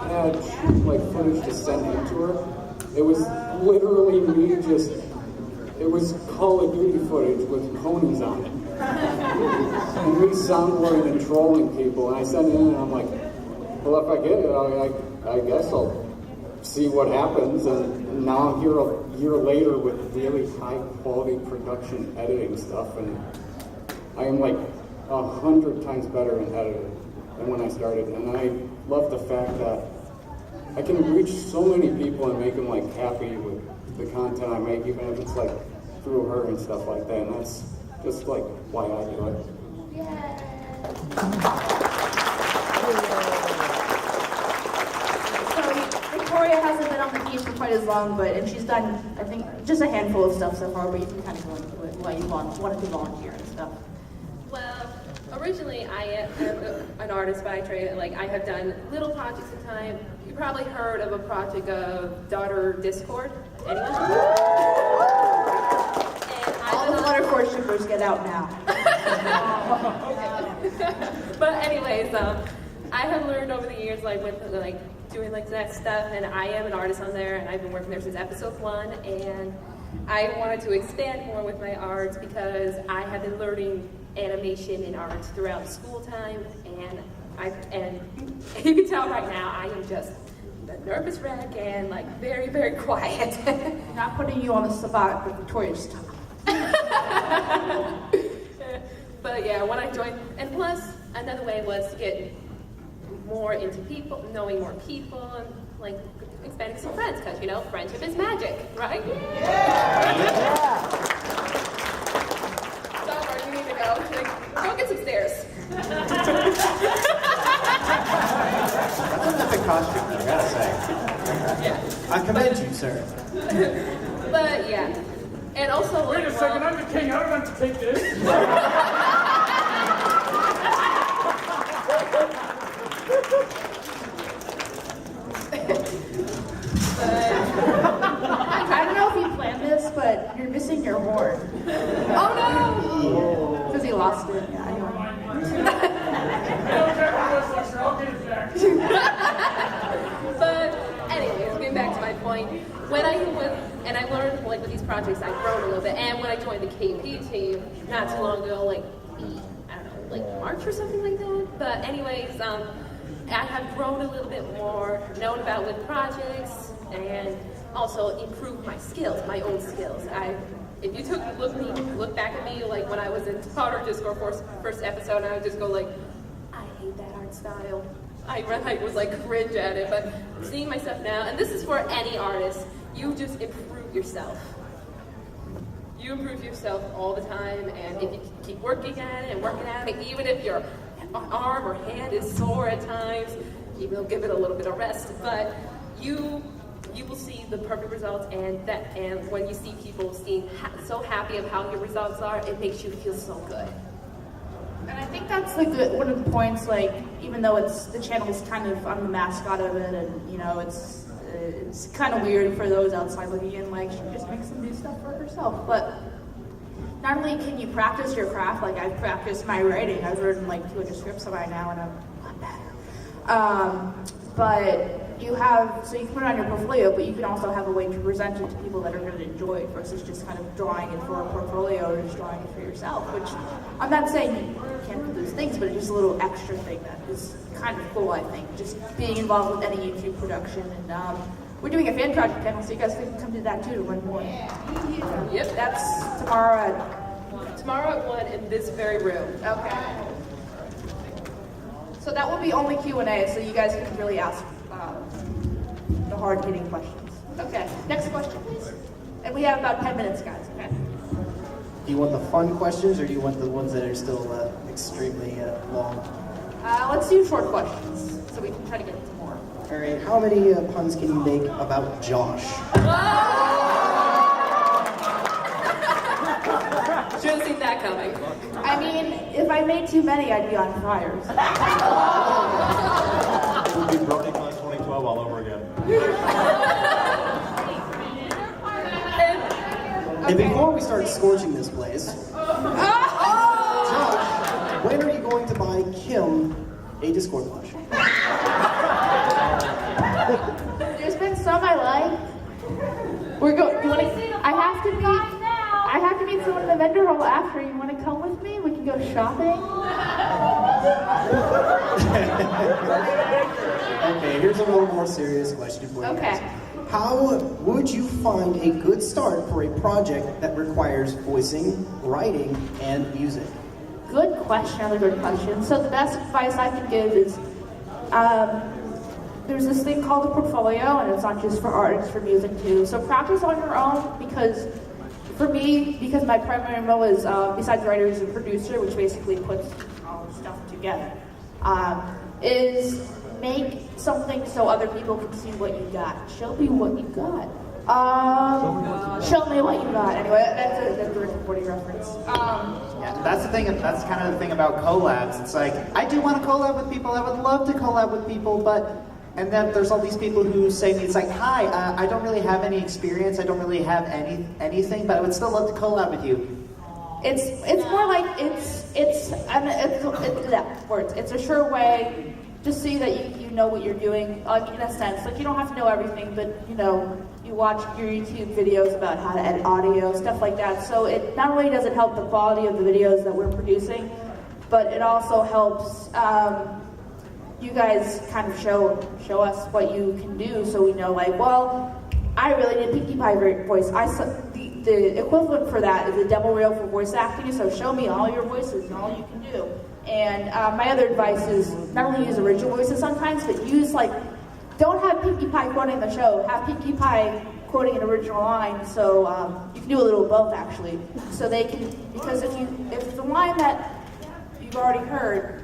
had like footage to send in to her, it was literally me just, it was Call of Duty footage with ponies on it. And me soundboarding and trolling people, and I sent it in and I'm like, well, if I get it, I guess I'll see what happens. And now I'm here a year later with really high quality production editing stuff, and I am like 100 times better in editing than when I started. And I love the fact that I can reach so many people and make them like happy with the content I make, even if it's like through her and stuff like that. And that's just like why I do it. So Victoria hasn't been on the team for quite as long, and she's done, I think, just a handful of stuff so far, but you can kind of go into it why you wanted to volunteer and stuff. Well, originally I am an artist by trade. Like, I have done little projects in time. You probably heard of a project of Daughter Discord. Anyone? All the Lettercord shippers get out now. But anyways, I have learned over the years, like with like doing like that stuff, and I am an artist on there, and I've been working there since episode 1, and I wanted to expand more with my arts because I have been learning animation and art throughout school time, and you can tell right now I am just a nervous wreck and like very, very quiet. Not putting you on the spot, but Victoria's stuff. But yeah, when I joined, and plus another way was to get more into people, knowing more people, and like expanding some friends, because you know, friendship is magic, right? Yeah. Somewhere you need to go. Like, go get some stairs. That's an epic costume, I gotta say. Yeah. I commend you, sir. But yeah, and also Wait a second, I'm the king. I don't have to take this. I don't know if you planned this, but you're missing your horn. Oh no! Because he lost it. Yeah, anyway. But anyways, getting back to my point, when I learned like with these projects, I've grown a little bit. And when I joined the KP team not too long ago, like I don't know, like March or something like that. But anyways, I have grown a little bit more, known about with projects, and also improved my skills, my own skills. If you look back at me like when I was in Daughter Discord first episode, and I would just go like, I hate that art style. I was like cringe at it, but seeing myself now, and this is for any artist, you just improve yourself. You improve yourself all the time, and if you keep working at it and working at it, even if your arm or hand is sore at times, you will give it a little bit of rest, but you will see the perfect results, and when you see people so happy of how your results are, it makes you feel so good. And I think that's like one of the points, like, even though the channel's kind of, I'm the mascot of it, and you know, it's kind of weird for those outside looking in, like, she just makes some new stuff for herself. But not only can you practice your craft, like I've practiced my writing, I've written like 200 scripts by now, and I'm better. But you can put it on your portfolio, but you can also have a way to present it to people that are going to enjoy it versus just kind of drawing it for a portfolio or just drawing it for yourself, which I'm not saying you can't do those things, but it's just a little extra thing that is kind of cool, I think, just being involved with any YouTube production. And we're doing a fan project panel, so you guys can come to that too to learn more. Yep. That's tomorrow at 1 in this very room. Okay. So that will be only Q&A, so you guys can really ask the hard-hitting questions. Okay, next question, please. And we have about 10 minutes, guys, okay? Do you want the fun questions, or do you want the ones that are still extremely long? Let's do short questions, so we can try to get into more. All right, how many puns can you make about Josh? Should have seen that coming. I mean, if I made too many, I'd be on fire. It would be BronyCon 2012 all over again. And before we start scorching this place, Josh, when are you going to buy Kim a Discord watch? There's been some I like. We're going. You want to? I have to meet someone in the vendor hall after. You want to come with me? We can go shopping. Okay, here's a little more serious question for you. Okay. Guys. How would you find a good start for a project that requires voicing, writing, and music? Good question. Another good question. So the best advice I can give is, there's this thing called a portfolio, and it's not just for art; it's for music too. So practice on your own, because for me, because my primary role is, besides writer, is a producer, which basically puts all the stuff together, is make something so other people can see what you got. Show me what you got. Show me what you got. Anyway, that's a Rick and Morty reference. Yeah, that's the thing. That's kind of the thing about collabs. It's like, I do want to collab with people. I would love to collab with people, but and then there's all these people who say to me, it's like, hi, I don't really have any experience. I don't really have anything, but I would still love to collab with you. It's more like it's a sure way to see that you know what you're doing, in a sense. Like, you don't have to know everything, but you watch your YouTube videos about how to edit audio, stuff like that. So it not only does it help the quality of the videos that we're producing, but it also helps you guys kind of show us what you can do, so we know, like, well, I really need Pinkie Pie voice. The equivalent for that is a demo reel for voice acting, so show me all your voices and all you can do. And my other advice is not only use original voices sometimes, but use, like, don't have Pinkie Pie quoting the show, have Pinkie Pie quoting an original line, so you can do a little of both, actually. So they can, because if the line that you've already heard,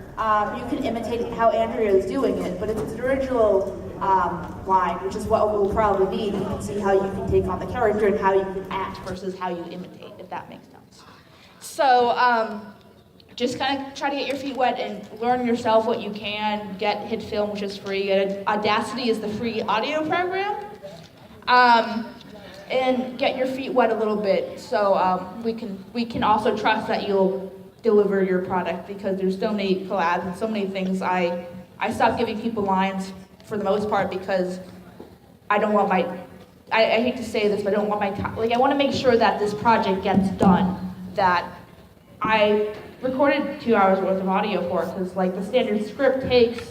you can imitate how Andrea is doing it, but if it's an original line, which is what we'll probably need, you can see how you can take on the character and how you can act versus how you imitate, if that makes sense. So, just kind of try to get your feet wet and learn yourself what you can. Get HitFilm, which is free. Audacity is the free audio program. And get your feet wet a little bit, so we can also trust that you'll deliver your product, because there's so many collabs and so many things. I stopped giving people lines for the most part because I don't want I hate to say this, but I don't want my time. Like, I want to make sure that this project gets done, that I recorded 2 hours worth of audio for it, because, like, the standard script takes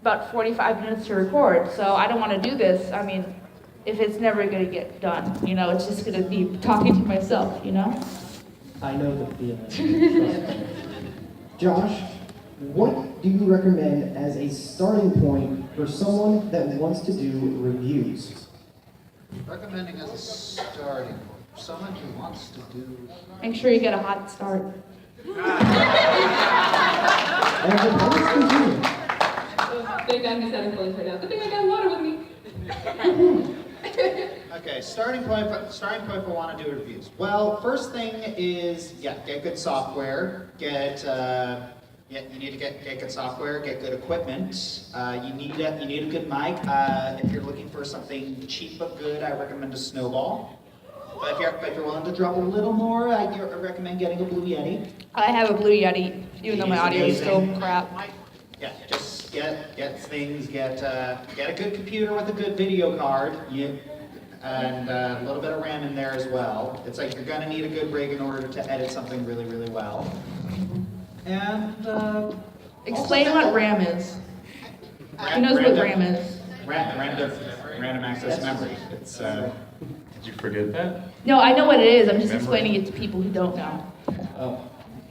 about 45 minutes to record, so I don't want to do this. I mean, if it's never going to get done, it's just going to be talking to myself, I know the feeling. Josh, what do you recommend as a starting point for someone that wants to do reviews? Recommending as a starting point for someone who wants to do... Make sure you get a hot start. And the please continue. Big guy be sounding close right now. Good thing I got water with me. Okay, starting point for want to do reviews. Well, first thing is, get good software. You need to get good software, get good equipment. You need a good mic. If you're looking for something cheap but good, I recommend a Snowball. But if you're willing to drop a little more, I recommend getting a Blue Yeti. I have a Blue Yeti, even though my audio is still crap. Yeah, just get things. Get a good computer with a good video card. And a little bit of RAM in there as well. It's like you're gonna need a good rig in order to edit something really, really well. And explain what RAM is. Who knows what RAM is? Random access memory. It's Did you forget that? No, I know what it is. I'm just explaining it to people who don't know.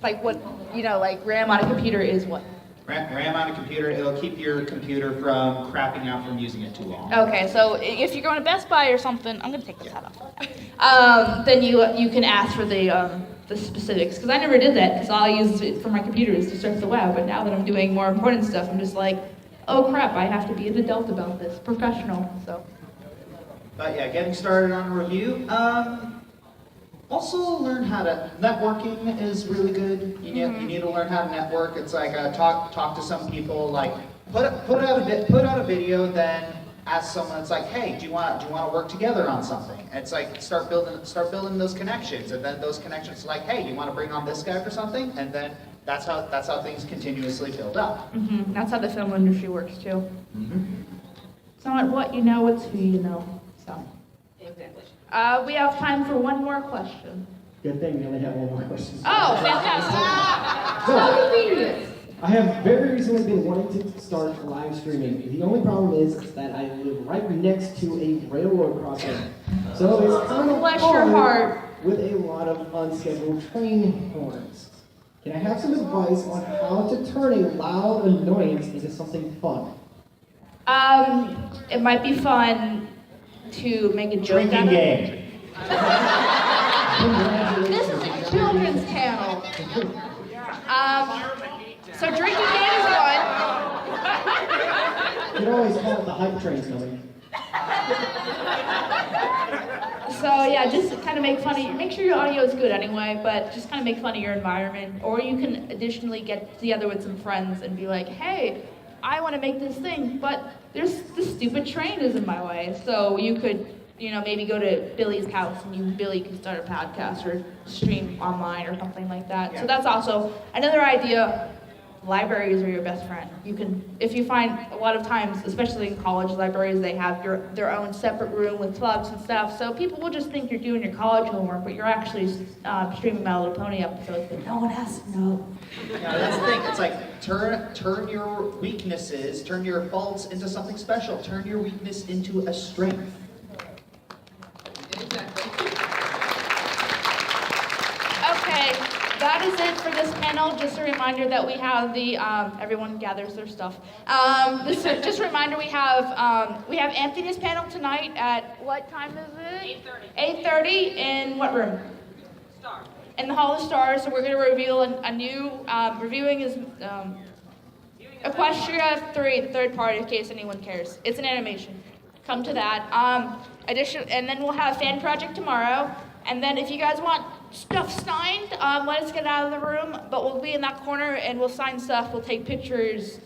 Like what, like RAM on a computer is what? RAM on a computer, it'll keep your computer from crapping out from using it too long. Okay, so if you're going to Best Buy or something, I'm gonna take this hat off. Then you can ask for the specifics, because I never did that, because all I used it for my computer is to surf the web. But now that I'm doing more important stuff, I'm just like, oh crap, I have to be an adult about this, professional. So. But yeah, getting started on a review. Also learn how to, networking is really good. You need to learn how to network. It's like talk to some people, like put out a video, then ask someone, it's like, hey, do you want to work together on something? And it's like start building those connections, and then those connections like, hey, you want to bring on this guy for something? And then that's how things continuously build up. Mm-hmm. That's how the film industry works too. It's not what you know, it's who you know. So. Exactly. We have time for one more question. Good thing we only have one more question. Oh, fantastic. So convenient. I have very recently been wanting to start live streaming. The only problem is that I live right next to a railroad crossing. So it's kind of Bless your heart. with a lot of unscheduled train horns. Can I have some advice on how to turn a loud annoyance into something fun? It might be fun to make a joke Drinking out of game. This is a children's channel. So drinking game is fun. You can always call it the hype train's coming. So yeah, just kind of make fun of, make sure your audio is good anyway, but just kind of make fun of your environment. Or you can additionally get together with some friends and be like, hey, I want to make this thing, but this stupid train is in my way. So you could, maybe go to Billy's house and Billy can start a podcast or stream online or something like that. So that's also another idea. Libraries are your best friend. You can, if you find a lot of times, especially in college libraries, they have their own separate room with plugs and stuff. So people will just think you're doing your college homework, but you're actually streaming My Little Pony episodes, but no one has to know. Yeah, that's the thing. It's like turn your weaknesses, turn your faults into something special. Turn your weakness into a strength. Okay, that is it for this panel. Just a reminder that we have the everyone gathers their stuff. Just a reminder we have Anthony's panel tonight at what time is it? 8:30. 8:30 in what room? Star. In the Hall of Stars. So we're going to reveal a new reviewing is Equestria 3, the third part, in case anyone cares. It's an animation. Come to that. And then we'll have a fan project tomorrow. And then if you guys want stuff signed, let us get out of the room. But we'll be in that corner and we'll sign stuff. We'll take pictures.